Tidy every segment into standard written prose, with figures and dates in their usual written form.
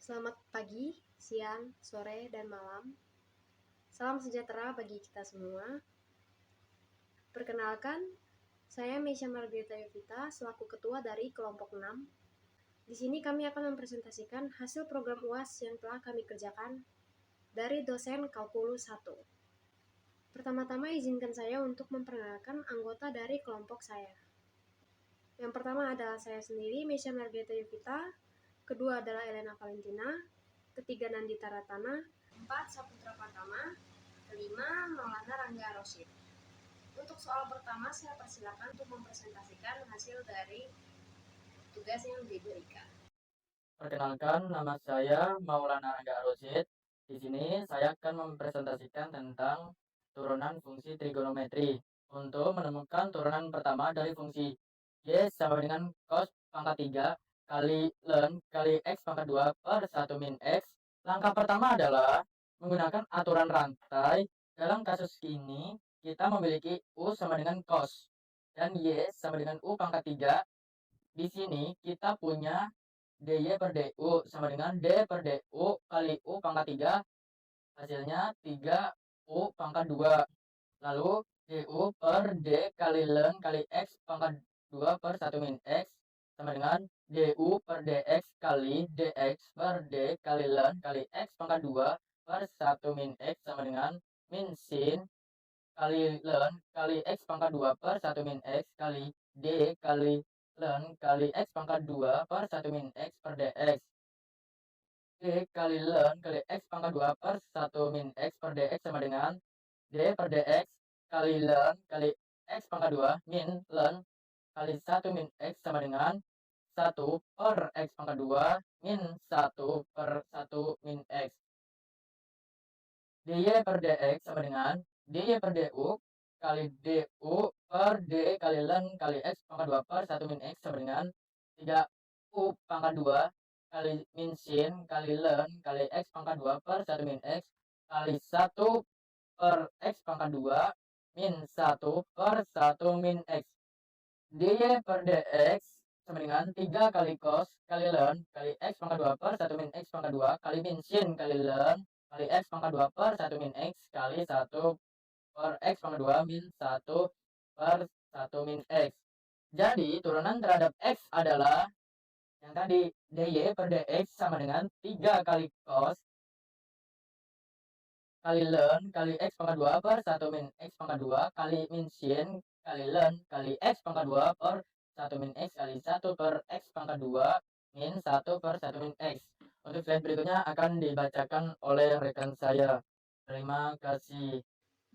Selamat pagi, siang, sore, dan malam. Salam sejahtera bagi kita semua. Perkenalkan, saya Meisha Margarita Yovita selaku ketua dari kelompok 6. Di sini kami akan mempresentasikan hasil program UAS yang telah kami kerjakan dari dosen Kalkulus 1. Pertama-tama izinkan saya untuk memperkenalkan anggota dari kelompok saya. Yang pertama adalah saya sendiri, Meisha Margarita Yovita. Kedua adalah Elena Valentina. Ketiga Nandita Ratana. 4 Saputra Pratama. Kelima Maulana Rangga Rosyid. Untuk soal pertama saya persilakan untuk mempresentasikan hasil dari tugas yang diberikan. Perkenalkan, nama saya Maulana Rangga Rosyid. Di sini saya akan mempresentasikan tentang turunan fungsi trigonometri. Untuk menemukan turunan pertama dari fungsi Y sama dengan cos pangkat 3 kali ln kali X pangkat 2 per 1 min X. Langkah pertama adalah menggunakan aturan rantai. Dalam kasus ini, kita memiliki U sama dengan cos dan Y sama dengan U pangkat 3. Di sini kita punya dy per du sama dengan d per du kali u pangkat 3, hasilnya 3u pangkat 2. Lalu du per d kali ln kali x pangkat 2 per 1 min x sama dengan du per dx kali dx per d kali ln kali x pangkat 2 per 1 min x sama dengan min sin kali ln kali x pangkat 2 per 1 min x kali d kali ln kali x pangkat 2 per 1 min x per dx. D kali ln kali x pangkat 2 per 1 min x per dx sama dengan d per dx kali ln kali x pangkat 2 min ln kali 1 min x sama dengan 1 per x pangkat 2 min 1 per 1 min x. dy per dx sama dengan dy per du kali du per d kali ln kali x pangkat 2 per 1 min x sama dengan 3u pangkat 2 kali min sin kali ln kali x pangkat 2 per 1 min x kali 1 per x pangkat 2 min 1 per 1 min x. dy per dx sama dengan 3 kali cos kali ln kali x pangkat 2 per 1 min x pangkat 2 kali min sin kali ln kali x pangkat 2 per 1 min x kali 1 per x pangkat 2 min 1 per 1 min x. Jadi turunan terhadap x adalah yang tadi dy per dx sama dengan 3 kali cos kali ln kali x pangkat 2 per 1 min x pangkat 2 kali min sin kali ln kali x pangkat 2 per 1 min x kali 1 per x pangkat 2 min 1 per 1 min x. Untuk slide berikutnya akan dibacakan oleh rekan saya. Terima kasih.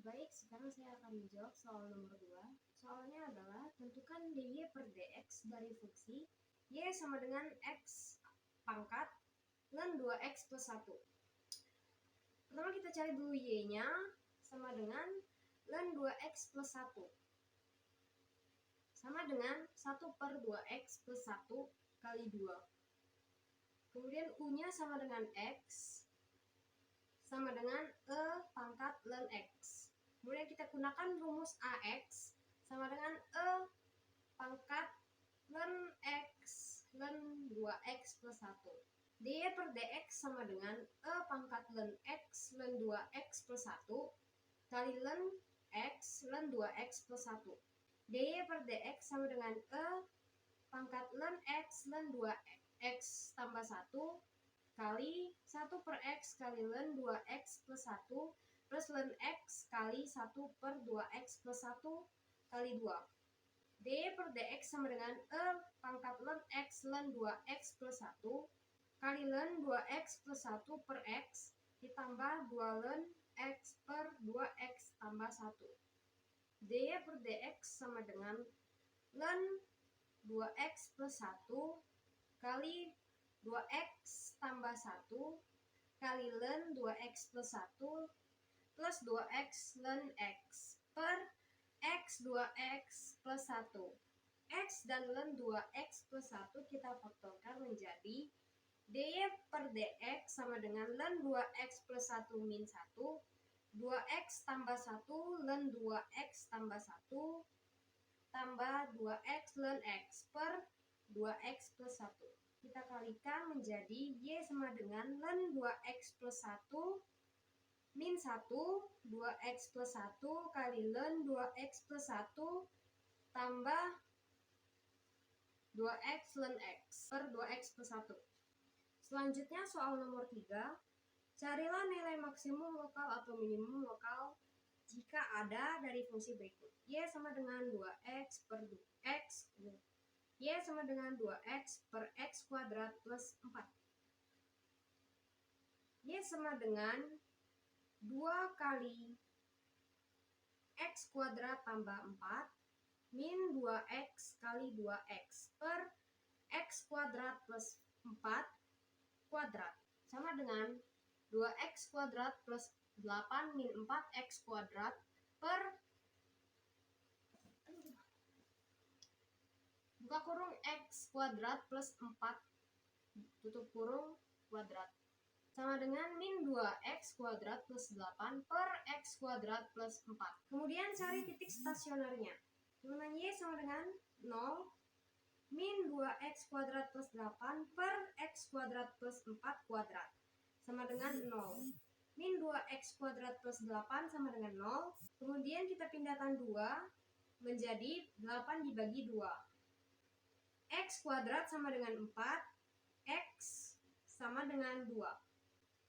Baik, sekarang saya akan menjawab soal nomor 2. Soalnya adalah tentukan dy per dx dari fungsi y sama dengan x pangkat ln 2x plus 1. Pertama kita cari dulu y-nya sama dengan ln 2x plus 1 sama dengan 1 per 2x plus 1 kali 2. Kemudian u-nya sama dengan x sama dengan e pangkat ln x. Kemudian kita gunakan rumus ax sama dengan e pangkat ln x ln 2x plus 1. dy per dx sama dengan e pangkat ln x ln 2x plus 1 kali ln x ln 2x plus 1. dy per dx sama dengan e pangkat ln x ln 2x tambah 1 kali 1 per x kali ln 2x plus 1 plus ln x kali 1 per 2x plus 1 kali 2. dy per dx sama dengan e pangkat ln x ln 2x plus 1 kali ln 2x plus 1 per x ditambah 2 ln x per 2x tambah 1. dy per dx sama dengan ln 2x plus 1 kali 2x tambah 1 kali ln 2x plus 1 plus 2x ln x per x 2x plus 1. X dan ln 2x plus 1 kita faktorkan menjadi dy per dx sama dengan ln 2x plus 1 min 1 2x tambah 1 ln 2x tambah 1 tambah 2x ln x per 2x plus 1. kita kalikan menjadi Y sama dengan ln 2X plus 1 min 1, 2X plus 1 kali ln 2X plus 1 tambah 2X ln X per 2X plus 1. Selanjutnya soal nomor 3. Carilah nilai maksimum lokal atau minimum lokal jika ada dari fungsi berikut. Y sama dengan 2X per X. Y sama dengan 2X per X kuadrat plus 4. Y sama dengan 2 kali X kuadrat tambah 4 min 2X kali 2X per X kuadrat plus 4 kuadrat sama dengan 2X kuadrat plus 8 min 4X kuadrat per buka kurung X kuadrat plus 4 tutup kurung kuadrat sama dengan min 2X kuadrat plus 8 per X kuadrat plus 4. Kemudian cari titik stasionernya. Dengan Y sama dengan 0 min 2X kuadrat plus 8 per X kuadrat plus 4 kuadrat sama dengan 0. Min 2X kuadrat plus 8 sama dengan 0. Kemudian kita pindahkan 2 menjadi 8 dibagi 2. X kuadrat sama dengan 4. X sama dengan 2.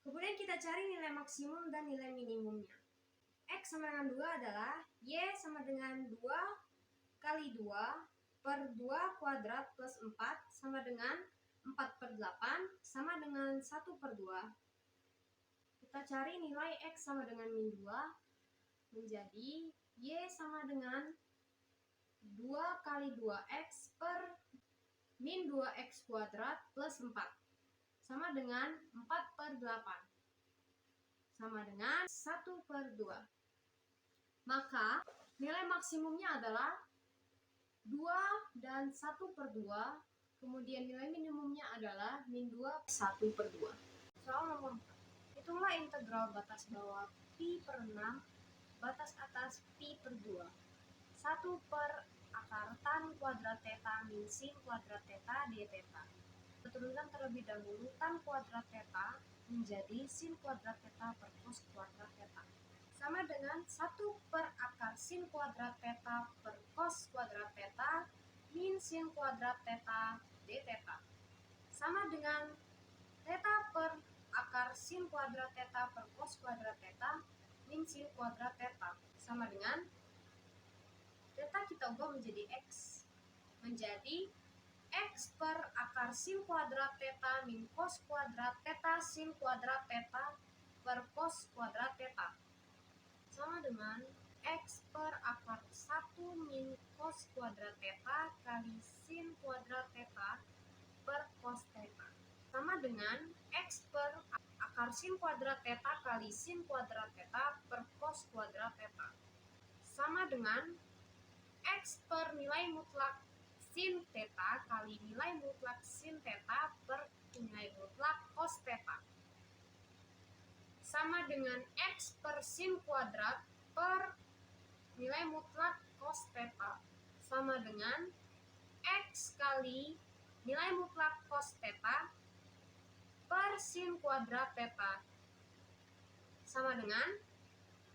Kemudian kita cari nilai maksimum dan nilai minimumnya. X sama dengan 2 adalah Y sama dengan 2 kali 2 per 2 kuadrat plus 4 sama dengan 4 per 8 sama dengan 1 per 2. Kita cari nilai X sama dengan min 2 menjadi Y sama dengan 2 kali 2X per min 2X kuadrat plus 4 sama dengan 4 per 8 sama dengan 1 per 2. Maka nilai maksimumnya adalah 2 dan 1 per 2. Kemudian nilai minimumnya adalah min 2 1 per 2. Soal nomor 4. Hitunglah integral batas bawah pi per 6 batas atas pi per 2. 1 per akar tan kuadrat theta min sin kuadrat theta d theta. Turunkan terlebih dahulu tan kuadrat theta menjadi sin kuadrat theta per cos kuadrat theta sama dengan 1 per akar sin kuadrat theta per cos kuadrat theta min sin kuadrat theta d theta sama dengan theta per akar sin kuadrat theta per cos kuadrat theta min sin kuadrat theta sama dengan theta kita ubah menjadi x menjadi X per akar sin kuadrat theta min cos kuadrat theta sin kuadrat theta per cos kuadrat theta sama dengan X per akar 1 min cos kuadrat theta kali sin kuadrat theta per cos theta sama dengan X per akar sin kuadrat theta kali sin kuadrat theta per cos kuadrat theta sama dengan X per nilai mutlak sin theta kali nilai mutlak sin theta per nilai mutlak cos theta sama dengan X per sin kuadrat per nilai mutlak cos theta sama dengan X kali nilai mutlak cos theta per sin kuadrat theta sama dengan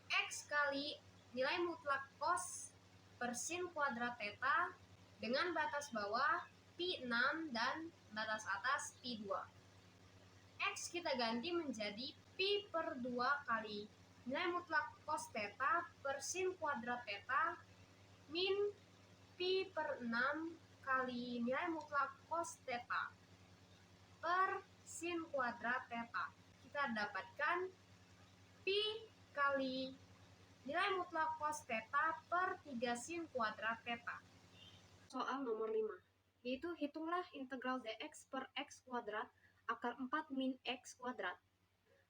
X kali nilai mutlak cos per sin kuadrat theta dengan batas bawah pi 6 dan batas atas pi 2. X kita ganti menjadi pi per 2 kali nilai mutlak cos theta per sin kuadrat theta min pi per 6 kali nilai mutlak cos theta per sin kuadrat theta. Kita dapatkan pi kali nilai mutlak cos theta per 3 sin kuadrat theta. Soal nomor 5, yaitu hitunglah integral dx per x kuadrat akar 4 min x kuadrat.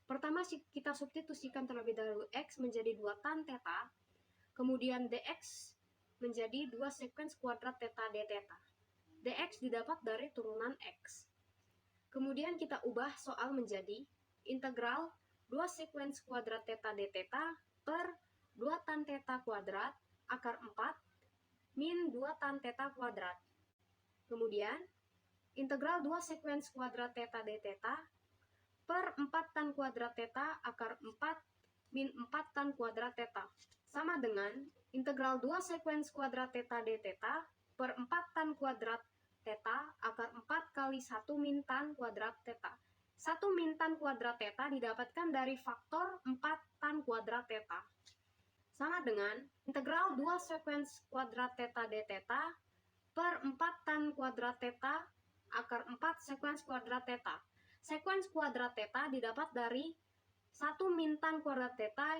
Pertama kita substitusikan terlebih dahulu x menjadi 2 tan theta, kemudian dx menjadi 2 sekuen kuadrat theta d theta. Dx didapat dari turunan x. Kemudian kita ubah soal menjadi integral 2 sekuen kuadrat theta d theta per 2 tan theta kuadrat akar 4 min 2 tan theta kuadrat. Kemudian integral 2 sekuens kuadrat theta d theta per 4 tan kuadrat theta akar 4 min 4 tan kuadrat theta sama dengan integral 2 sekuens kuadrat theta d theta per 4 tan kuadrat theta akar 4 kali 1 min tan kuadrat theta. 1 min tan kuadrat theta didapatkan dari faktor 4 tan kuadrat theta. Sama dengan integral 2 sekuens kuadrat theta d theta per 4 tan kuadrat theta akar 4 sekuens kuadrat theta. Sekuens kuadrat theta didapat dari 1 min tan kuadrat theta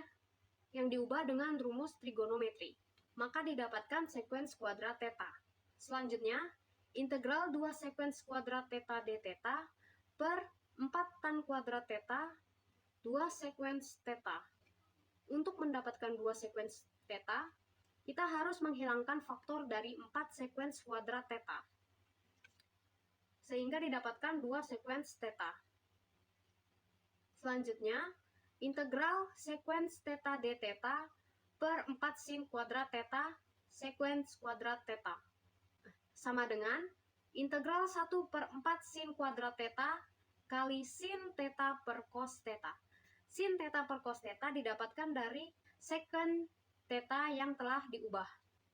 yang diubah dengan rumus trigonometri. Maka didapatkan sekuens kuadrat theta. Selanjutnya, integral 2 sekuens kuadrat theta d theta per 4 tan kuadrat theta 2 sekuens theta. Untuk mendapatkan 2 sekuens theta, kita harus menghilangkan faktor dari 4 sekuens kuadrat theta. Sehingga didapatkan 2 sekuens theta. Selanjutnya, integral sekuens theta d theta per 4 sin kuadrat theta sekuens kuadrat theta. Sama dengan integral 1 per 4 sin kuadrat theta kali sin theta per cos theta. Sin theta per cos theta didapatkan dari secant theta yang telah diubah.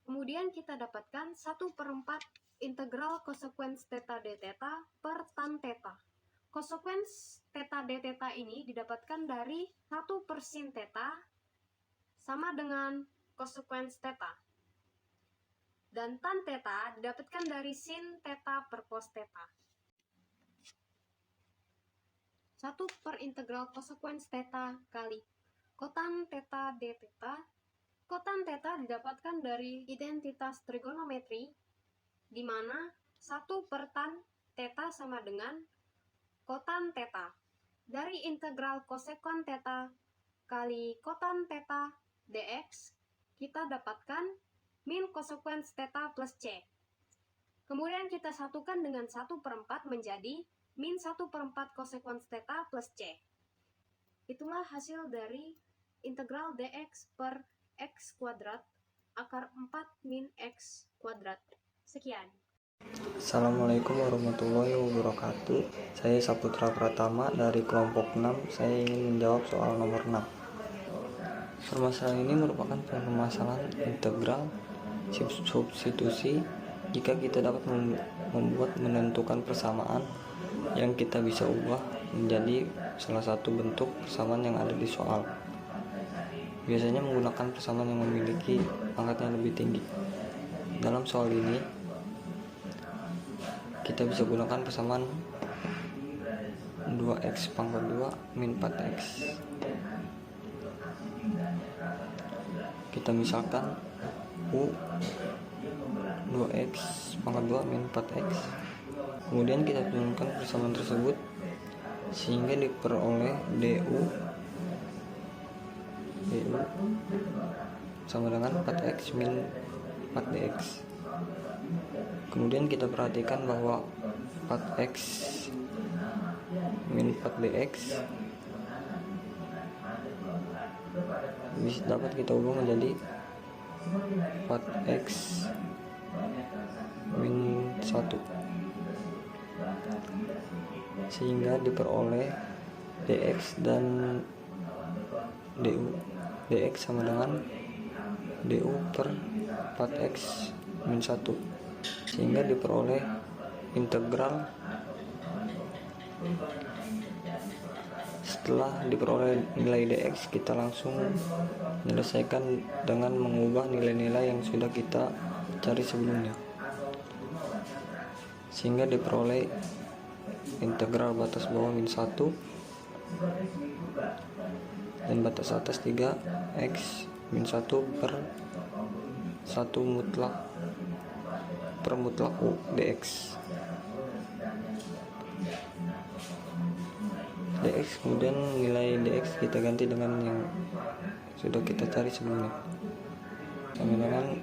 Kemudian kita dapatkan 1 per 4 integral konsekuens theta d theta per tan theta. Konsekuens theta d theta ini didapatkan dari 1 per sin theta sama dengan konsekuens theta. Dan tan theta didapatkan dari sin theta per cos theta. 1 per integral konsekuens theta kali kotan theta d theta. Kotan theta didapatkan dari identitas trigonometri, di mana 1 per tan theta sama dengan kotan theta. Dari integral kosekon theta kali kotan theta dx, kita dapatkan min konsekuens theta plus c. Kemudian kita satukan dengan 1 per 4 menjadi min 1 per 4 konsekuens theta plus c. Itulah hasil dari integral dx per x kuadrat akar 4 min x kuadrat. Sekian. Assalamualaikum warahmatullahi wabarakatuh. Saya Saputra Pratama dari kelompok 6. Saya ingin menjawab soal nomor 6. Permasalahan ini merupakan permasalahan integral substitusi jika kita dapat menentukan persamaan yang kita bisa ubah menjadi salah satu bentuk persamaan yang ada di soal. Biasanya menggunakan persamaan yang memiliki pangkat yang lebih tinggi. Dalam soal ini, kita bisa gunakan persamaan 2x pangkat 2 min 4x. Kita misalkan U 2x pangkat 2 min 4x. Kemudian kita turunkan persamaan tersebut sehingga diperoleh du sama dengan 4x min 4dx. Kemudian kita perhatikan bahwa 4x min 4dx dapat kita ubah menjadi 4x min 1, sehingga diperoleh dx dan du. Dx sama dengan du per 4x min 1, sehingga diperoleh integral. Setelah diperoleh nilai dx, kita langsung menyelesaikan dengan mengubah nilai-nilai yang sudah kita cari sebelumnya, sehingga diperoleh integral batas bawah min 1 dan batas atas 3x min 1 per 1 mutlak per mutlak U dx. Kemudian nilai dx kita ganti dengan yang sudah kita cari sebelumnya, sama dengan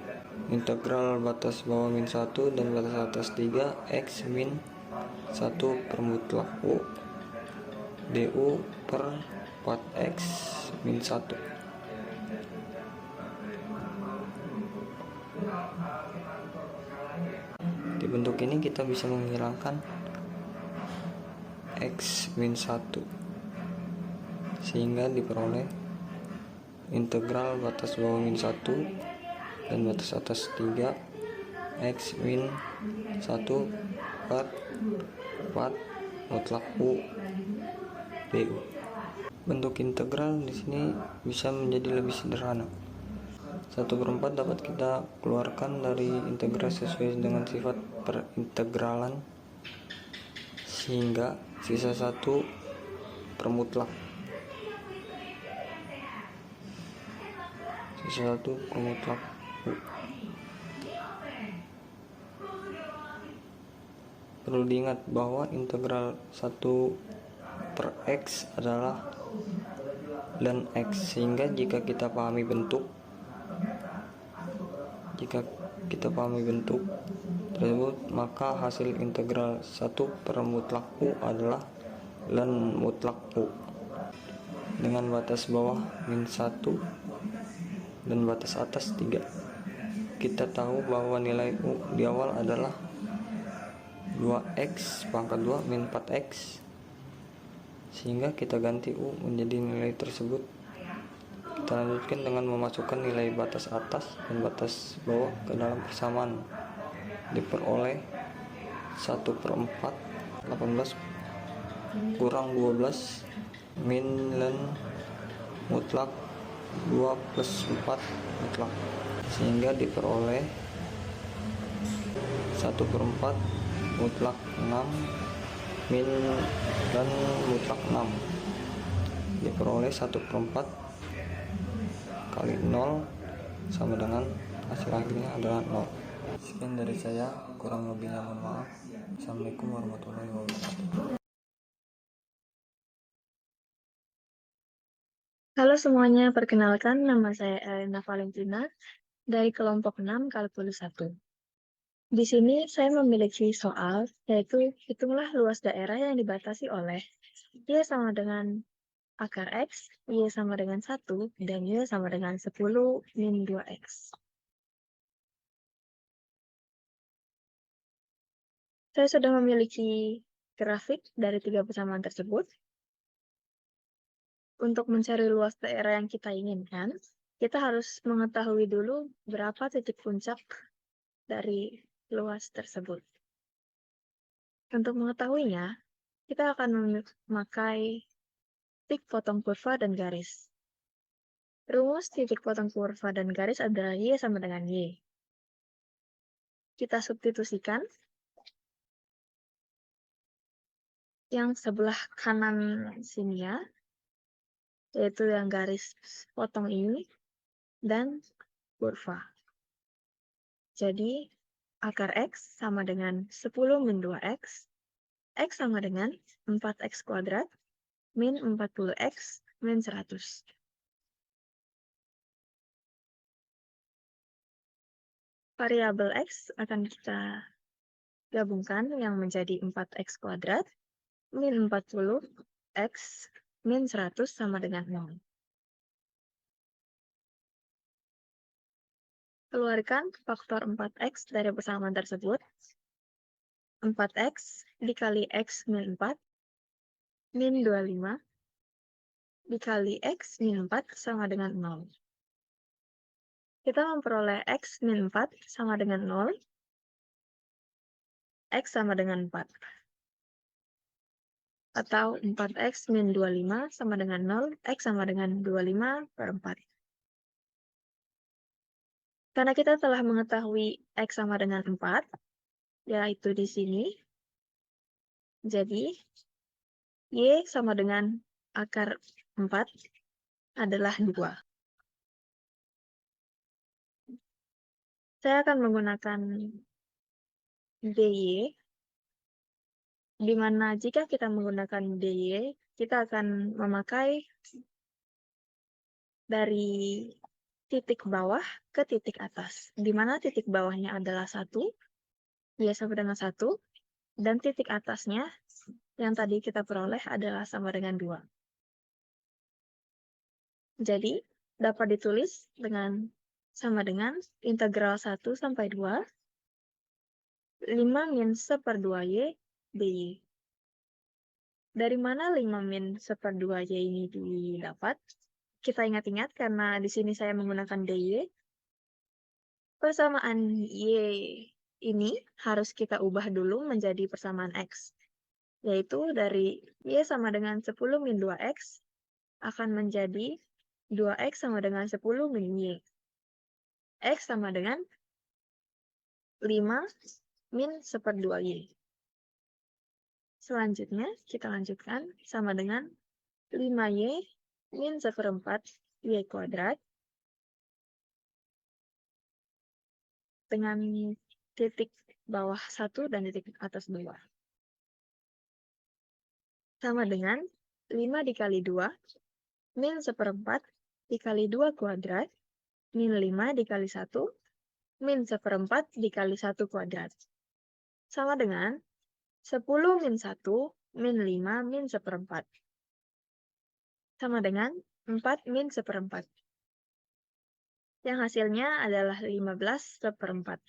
integral batas bawah min 1 dan batas atas 3x min 1 per mutlak U du per 4x min 1. Di bentuk ini kita bisa menghilangkan X min 1, sehingga diperoleh integral batas bawah min 1 dan batas atas 3 X min 1 per 4 mutlak U BU. Bentuk integral di sini bisa menjadi lebih sederhana. 1/4 dapat kita keluarkan dari integral sesuai dengan sifat perintegralan, sehingga sisa 1 per mutlak. Sisa 1 per mutlak U. Perlu diingat bahwa integral 1 per X adalah ln X, sehingga jika kita pahami bentuk tersebut, maka hasil integral 1 per mutlak U adalah ln mutlak U dengan batas bawah min 1 dan batas atas 3. Kita tahu bahwa nilai U di awal adalah 2X pangkat 2 min 4X, sehingga kita ganti U menjadi nilai tersebut. Kita lanjutkan dengan memasukkan nilai batas atas dan batas bawah ke dalam persamaan. Diperoleh 1/4 18 kurang 12 min ln mutlak 2 plus 4 mutlak, sehingga diperoleh 1/4 mutlak 6 min ln mutlak 6, diperoleh 1/4 kali 0 sama dengan hasil akhirnya adalah 0. Sekian dari saya, kurang lebihnya mohon maaf. Assalamualaikum warahmatullahi wabarakatuh. Halo semuanya, perkenalkan nama saya Elena Valentina dari kelompok 6 kalkulus 1. Di sini saya memiliki soal, yaitu hitunglah luas daerah yang dibatasi oleh Y sama dengan akar X, Y sama dengan 1, dan Y sama dengan 10 min 2X. Saya sudah memiliki grafik dari 3 persamaan tersebut. Untuk mencari luas daerah yang kita inginkan, kita harus mengetahui dulu berapa titik puncak dari luas tersebut. Untuk mengetahuinya, kita akan memakai titik potong kurva dan garis. Rumus titik potong kurva dan garis adalah Y sama dengan Y. Kita substitusikan. Yang sebelah kanan sini ya, yaitu yang garis potong ini, dan kurva. Jadi, akar X sama dengan 10 min 2X, X sama dengan 4X kuadrat, min 40X, min 100. Variabel X akan kita gabungkan yang menjadi 4X kuadrat, min 40X, min 100 sama dengan 0. Keluarkan faktor 4X dari persamaan tersebut. 4X dikali X min 4, min 25, dikali X min 4 sama dengan 0. Kita memperoleh X min 4 sama dengan 0, X sama dengan 4. Atau 4X min 25 sama dengan 0, X sama dengan 25 per 4. Karena kita telah mengetahui X sama dengan 4, yaitu di sini, jadi Y sama dengan akar 4 adalah 2. Saya akan menggunakan DY, di mana jika kita menggunakan DY, kita akan memakai dari titik bawah ke titik atas, di mana titik bawahnya adalah 1, Y sama dengan 1, dan titik atasnya yang tadi kita peroleh adalah sama dengan 2. Jadi, dapat ditulis dengan sama dengan integral 1 sampai 2, 5 min 1/2Y dy. Dari mana 5 min 1/2Y ini didapat? Kita ingat-ingat karena di sini saya menggunakan DY. Persamaan Y ini harus kita ubah dulu menjadi persamaan X. Yaitu dari Y sama dengan 10 min 2X akan menjadi 2X sama dengan 10 min Y. X sama dengan 5 min 1/2Y. Selanjutnya, kita lanjutkan sama dengan 5Y min 1/4 Y kuadrat dengan titik bawah 1 dan titik atas 2. Sama dengan 5 dikali 2 min 1/4 dikali 2 kuadrat min 5 dikali 1 min 1/4 dikali 1 kuadrat. Sama dengan 10 min 1 min 5 min 1/4. Sama dengan 4 min 1/4. Yang hasilnya adalah 15/4.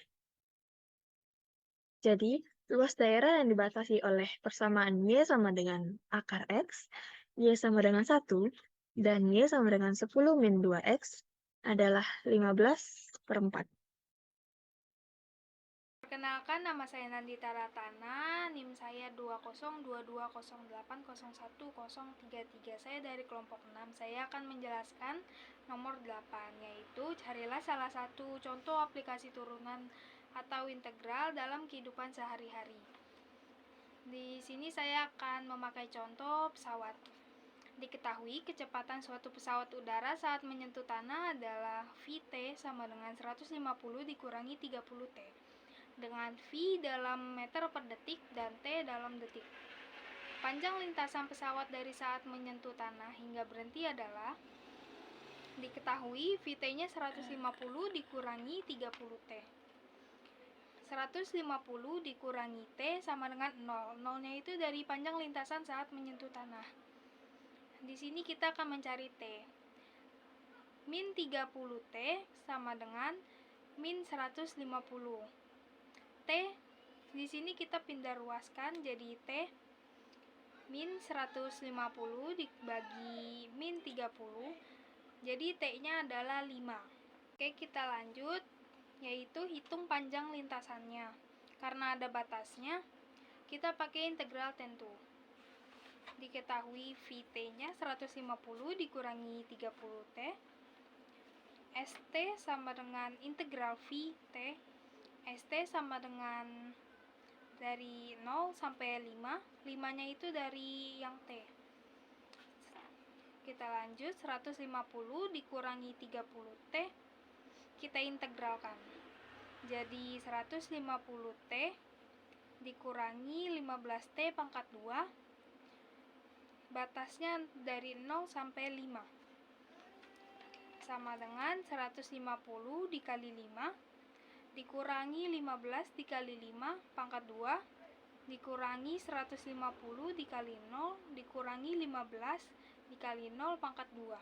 Jadi, luas daerah yang dibatasi oleh persamaan Y sama dengan akar X, Y sama dengan 1, dan Y sama dengan 10 min 2X adalah 15/4. Perkenalkan, nama saya Nandita Ratana, NIM saya 202208011033. Saya dari kelompok 6. Saya akan menjelaskan nomor 8, yaitu carilah salah satu contoh aplikasi turunan atau integral dalam kehidupan sehari-hari. Di sini saya akan memakai contoh pesawat. Diketahui kecepatan suatu pesawat udara saat menyentuh tanah adalah Vt sama dengan 150 dikurangi 30T. Dengan V dalam meter per detik dan T dalam detik. Panjang lintasan pesawat dari saat menyentuh tanah hingga berhenti adalah diketahui Vt-nya 150 dikurangi 30T. 150 dikurangi T sama dengan 0. 0-nya itu dari panjang lintasan saat menyentuh tanah. Di sini kita akan mencari T. Min 30T sama dengan min 150. T di sini kita pindah ruaskan jadi T min 150 dibagi min 30, jadi T-nya adalah 5. Oke, kita lanjut, yaitu hitung panjang lintasannya. Karena ada batasnya, kita pakai integral tentu. Diketahui Vt-nya 150 dikurangi 30T, St sama dengan integral Vt. St sama dengan dari 0 sampai 5, 5-nya itu dari yang T. Kita lanjut, 150 dikurangi 30T, kita integralkan. Jadi 150T dikurangi 15T pangkat 2, batasnya dari 0 sampai 5. Sama dengan 150 dikali 5 dikurangi 15 dikali 5 pangkat 2 dikurangi 150 dikali 0 dikurangi 15 dikali 0 pangkat 2.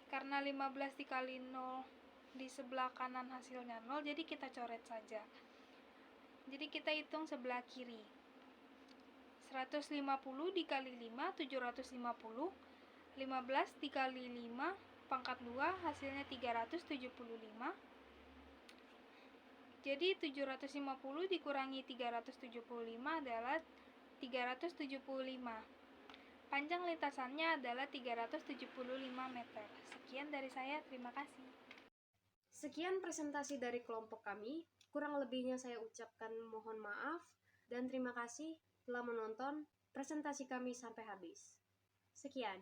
Karena 15 dikali 0 di sebelah kanan hasilnya 0, jadi kita coret saja. Jadi kita hitung sebelah kiri. 150 dikali 5 750, 15 dikali 5 pangkat 2 hasilnya 375. Jadi 750 dikurangi 375 adalah 375. Panjang lintasannya adalah 375 meter. Sekian dari saya, terima kasih. Sekian presentasi dari kelompok kami. Kurang lebihnya saya ucapkan mohon maaf dan terima kasih telah menonton presentasi kami sampai habis. Sekian.